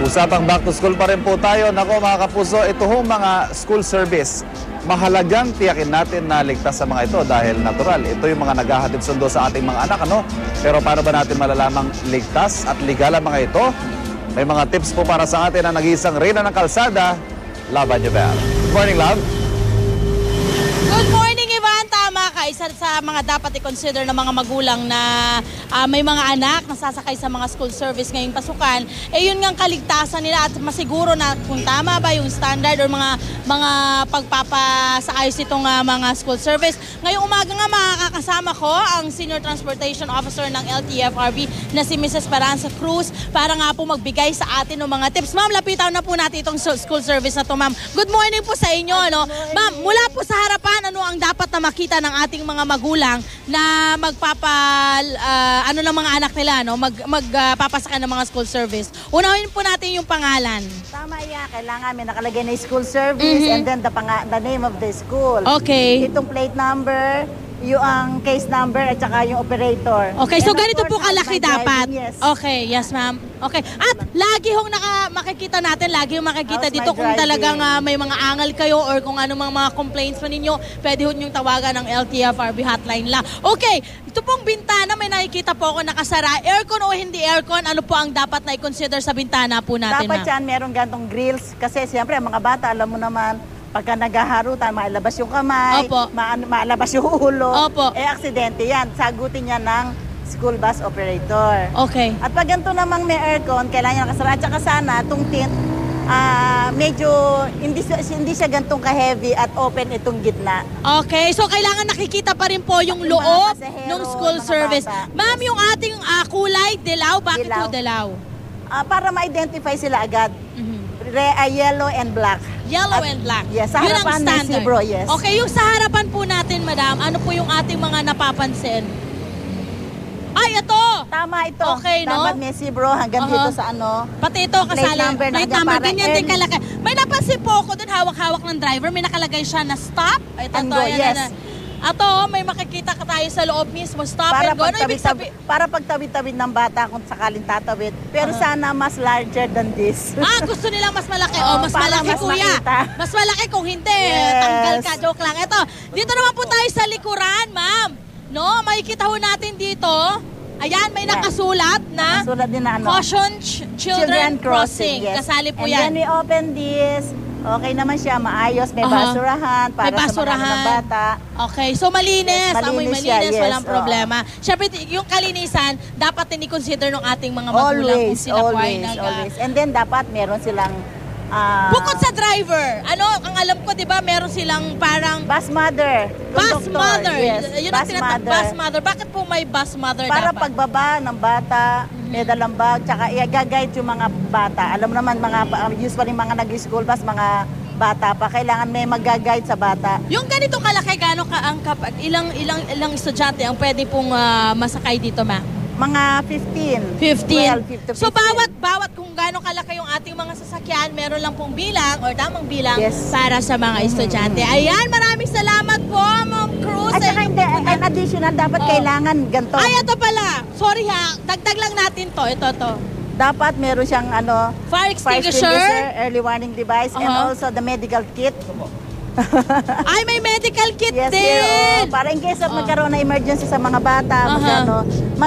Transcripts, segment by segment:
Usapang back to school pa rin po tayo. Nako mga kapuso, ito hong mga school service. Mahalagang tiyakin natin na ligtas sa mga ito dahil natural. Ito yung mga naghahatid sundo sa ating mga anak, ano? Pero paano ba natin malalamang ligtas at legal ang mga ito? May mga tips po para sa atin na nag-iisang reyna ng kalsada, Love Anjover. Good morning, Love. Good morning, Ivan. Tama ka. Isa sa mga dapat i-consider ng mga magulang na may mga anak na sasakay sa mga school service ngayong pasukan, yun nga kaligtasan nila at masiguro na kung tama ba yung standard or mga pagpapasaayos itong mga school service. Ngayong umaga nga makakasama ko ang Senior Transportation Officer ng LTFRB na si Mrs. Esperanza Cruz para nga po magbigay sa atin ng mga tips. Ma'am, lapitan na po natin itong school service na to, ma'am. Good morning po sa inyo. Ano? Ma'am, mula po sa harapan, ano ang dapat na makita ng ating mga magulang na ano ng mga anak nila, no? Magpapasakay ng mga school service. Unahin po natin yung pangalan. Tama yan. Kailangan may nakalagay na school service and then the name of the school. Okay. Itong plate number, yung case number at saka yung operator. Okay, so and ganito po kalaki dapat. Yes. Okay, yes ma'am. Okay. At lagi hong makikita natin, lagi hong makikita How's dito my kung driving? talagang may mga angal kayo or kung ano mga complaints pa ninyo, pwede ho nyong tawagan ng LTFRB hotline lang. Okay, ito pong bintana, may nakikita po ako nakasara. Aircon o hindi aircon, ano po ang dapat na i-consider sa bintana po natin, Dapat ma'am? yan, merong gantong grills. Kasi siyempre, mga bata, alam mo naman, pagka naghaharutan, maalabas yung kamay, Opo. maalabas yung ulo. Opo. Aksidente yan. Sagutin yan ng school bus operator. Okay. At pag ganito namang may aircon, kailangan niya nakasara. At saka sana, itong tint, medyo hindi siya gantong ka-heavy at open itong gitna. Okay, so kailangan nakikita pa rin po yung Yung mga loob pasahero, ng school mga service. bata. Ma'am, yung ating kulay, dilaw, bakit Dilaw. po dilaw? Para ma-identify sila agad. Yellow and black. Yellow At- and black. Yes, sa Yun ang harapan may standard. zebra, yes. Okay, yung sa harapan po natin, madam, ano po yung ating mga napapansin? Ay, ito! Tama ito. Okay, no? Dapat may zebra hanggang dito sa ano. Pati ito, Plate kasali. number na Plate hanggang number, para ganyan din early. kalaki. May napansin po ako dun, hawak-hawak ng driver, may nakalagay siya na stop. Ito, And go, yes. Ato, may makikita ka tayo sa loob mismo, stop and go. Ano ibig sabihin? Para pagtawid-tawid ng bata kung sakaling tatawid. Pero sana mas larger than this. Gusto nilang mas malaki. Oo, Mas para malaki, mas kuya. makita. Mas malaki kung hindi. Yes. Tanggal ka. Joke lang. Ito, dito naman po tayo sa likuran, ma'am. No, makikita ho natin dito. Ayan, may Yes. nakasulat na Sulat din na ano. Caution Children Crossing. Yes. Kasali po And yan. then we open this. Okay naman siya, maayos. May Aha. basurahan para May sa mga basurahan. ng bata. Okay, so malinis. Yes, Amoy malinis siya, malinis, yes, walang oo. problema. Siyempre, yung kalinisan, dapat din i-consider ng ating mga magulang kung sila po ay Always. And then dapat meron silang Bukod sa driver, ano, ang alam ko, di ba, meron silang parang bus mother. bus conductor, mother. Yes, Yun ang bus tinatawag, mother. bus mother. Bakit po may bus mother Para dapat? pagbaba ng bata, may dalang bag, tsaka i-guide yung mga bata. Alam mo naman, usually mga nag-school bus, mga bata pa, kailangan may mag-guide sa bata. Yung ganito kalaki, gano'n ilang estudyante ang pwede pong masakay dito, ma? Mga 15. 15. So bawat kung gaano kalaki yung ating mga sasakyan, meron lang pong bilang or tamang bilang Yes. para sa mga estudyante. Ayan, maraming salamat po, Ma'am Cruz. At saka hindi, an additional, dapat kailangan ganito. Ay, ito pala. Sorry ha, dagdag lang natin to. Ito. Dapat meron siyang Fire fire extinguisher. early warning device, and also the medical kit. Ay, may medical kit Yes, din. para in case of magkaroon ng emergency sa mga bata,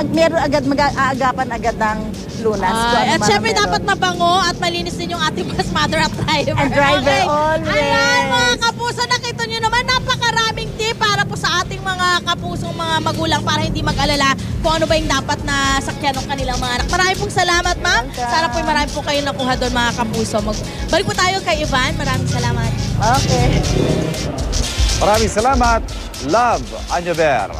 meron agad, mag-aagapan agad ng lunas. Kung ano At man syempre ang meron. dapat mabango at malinis din yung ating bus mother at driver. And driver, always. Ayan, mga kapuso, nakita nyo naman, napakaraming tip para po sa ating mga kapusong mga magulang para hindi mag-alala kung ano ba yung dapat na sakyan ng kanilang mga anak. Maraming pong salamat, ma'am. Welcome. Sana po marami po kayo nakuha doon, mga kapuso. Balik po tayo kay Ivan. Maraming salamat. Okay. Maraming salamat, Love Anjover.